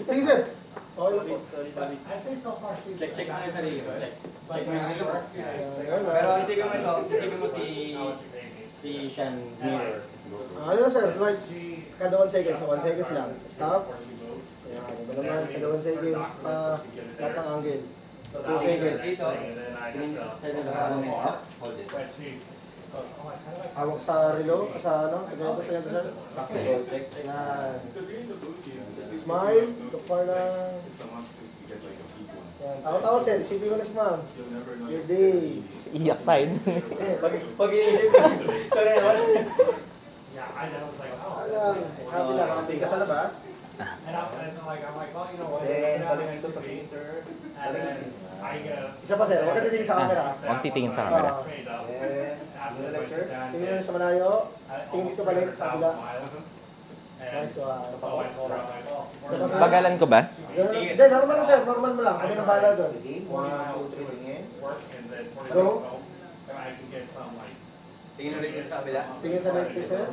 Sige, sir. Okay lang po. Sorry. I'd say so far she's Check mo yung sarili mo. Check. Check mo yung sarili mo. Ayun, Pero ah. isipin mo ito, isipin mo si Sean Mirror. Ano na, sir? Like, kada 1 second. So, 1 seconds lang. Stop. Ayan, iba naman. Kada 1 seconds. Lahat ng angle. 2 seconds. Dito, sa'yo na nakawang mo. Hold it. Hawak sa relo, sa ano, sa ganito, sir. Yan. Smile, look for lang. Yan, tawa-tawa, sir. Isipin mo na si ma'am. Your day. Iyak tayo. Pag-iisip ko. Sorry naman. Yeah, I know. It's like, oh. Alam, happy lang. Happy ka sa labas. And I'm like, well, you know what? Then, balik dito sa tingin, sir. And then I go. Isa pa, sir. Huwag ka titingin sa camera. Huwag titingin sa camera. Then, ulit, sir. Tingin mo sa malayo. Tingin dito balik sa kabila. Nice one. Bagalan ko ba? Hindi, normal lang, sir. Normal mo lang. Kami nang bahala doon. 1, 2, 3, tingin. Go. Tingin ulit yun sa kabila. Tingin sa left, sir.